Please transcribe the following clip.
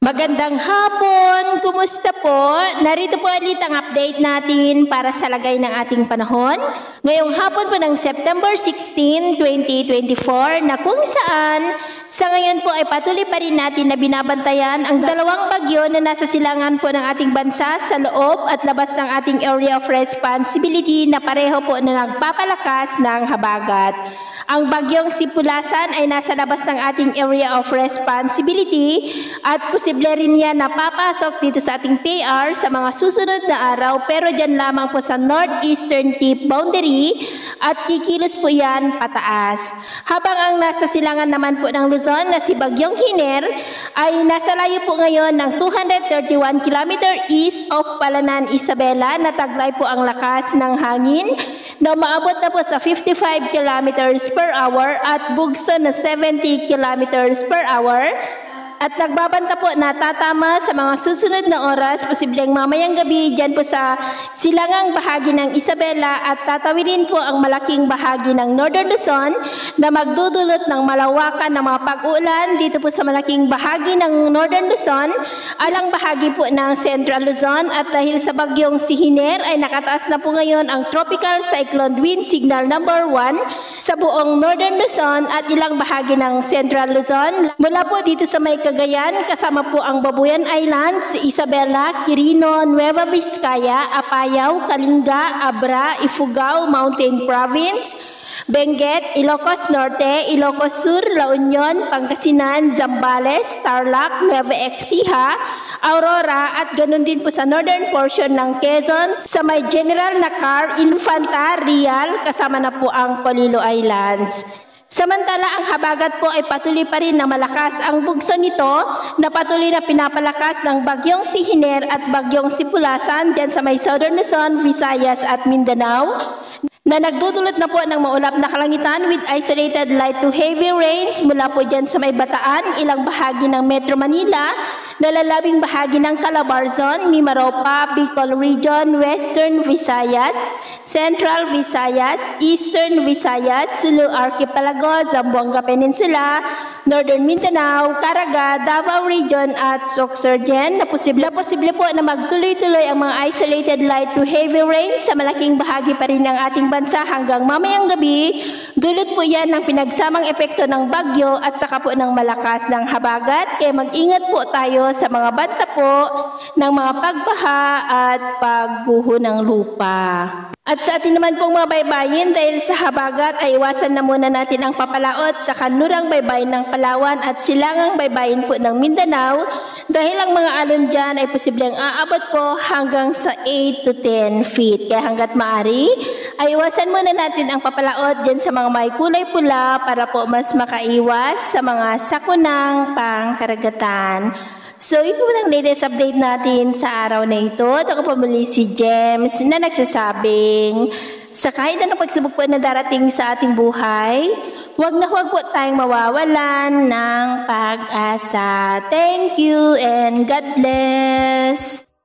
Magandang hapon! Kumusta po? Narito po ulit ang update natin para sa lagay ng ating panahon. Ngayong hapon po ng September 16, 2024 na kung saan sa ngayon po ay patuloy pa rin natin na binabantayan ang dalawang bagyo na nasa silangan po ng ating bansa sa loob at labas ng ating area of responsibility na pareho po na nagpapalakas ng habagat. Ang bagyong Sipulasan ay nasa labas ng ating area of responsibility at posible rin yan na papasok dito sa ating PR sa mga susunod na araw, pero dyan lamang po sa northeastern tip boundary at kikilos po yan pataas. Habang ang nasa silangan naman po ng Luzon na si Bagyong Hiner ay nasa layo po ngayon ng 231 km east of Palanan, Isabela na taglay po ang lakas ng hangin na umaabot na po sa 55 km per hour at bugso na 70 km per hour. At nagbabanta po na tatama sa mga susunod na oras, posibleng mamayang gabi dyan po sa silangang bahagi ng Isabela at tatawirin po ang malaking bahagi ng Northern Luzon na magdudulot ng malawakan ng mga pag-uulan dito po sa malaking bahagi ng Northern Luzon, alang bahagi po ng Central Luzon. At dahil sa bagyong si Hiner ay nakataas na po ngayon ang Tropical Cyclone Wind Signal number 1 sa buong Northern Luzon at ilang bahagi ng Central Luzon. Mula po dito sa may Cagayan, kasama po ang Babuyan Islands, Isabela, Quirino, Nueva Vizcaya, Apayao, Kalinga, Abra, Ifugao, Mountain Province, Benguet, Ilocos Norte, Ilocos Sur, La Union, Pangasinan, Zambales, Tarlac, Nueva Ecija, Aurora at ganun din po sa northern portion ng Quezon, sa may General Nakar, Infanta, Real, kasama na po ang Polillo Islands. Samantala, ang habagat po ay patuloy pa rin na malakas. Ang bugso nito na patuloy na pinapalakas ng bagyong si Hiner at bagyong Sipulasan dyan sa may Southern Luzon, Visayas at Mindanao na nagdudulot na po ng maulap na kalangitan with isolated light to heavy rains mula po dyan sa may Bataan, ilang bahagi ng Metro Manila, nalalabing bahagi ng Calabarzon, Mimaropa, Bicol Region, Western Visayas, Central Visayas, Eastern Visayas, Sulu Archipelago, Zamboanga Peninsula, Northern Mindanao, Caraga, Davao Region at Sorsogon na posible po na magtuloy-tuloy ang mga isolated light to heavy rain sa malaking bahagi pa rin ng ating bansa hanggang mamayang gabi. Dulot po yan ng pinagsamang epekto ng bagyo at saka po ng malakas ng habagat. Kaya mag-ingat po tayo sa mga banta po ng mga pagbaha at pagguho ng lupa. At sa atin naman pong mga baybayin, dahil sa habagat ay iwasan na muna natin ang papalaot sa kanlurang baybayin ng Palawan at silangang baybayin po ng Mindanao dahil ang mga alon dyan ay posibleng aabot po hanggang sa 8 to 10 feet. Kaya hanggat maaari ay iwasan muna natin ang papalaot dyan sa mga may kulay pula para po mas makaiwas sa mga sakunang pangkaragatan. So, ito po ang latest update natin sa araw na ito. At ako po muli si James na nagsasabing sa kahit anong pagsubok po na darating sa ating buhay, huwag po tayong mawawalan ng pag-asa. Thank you and God bless!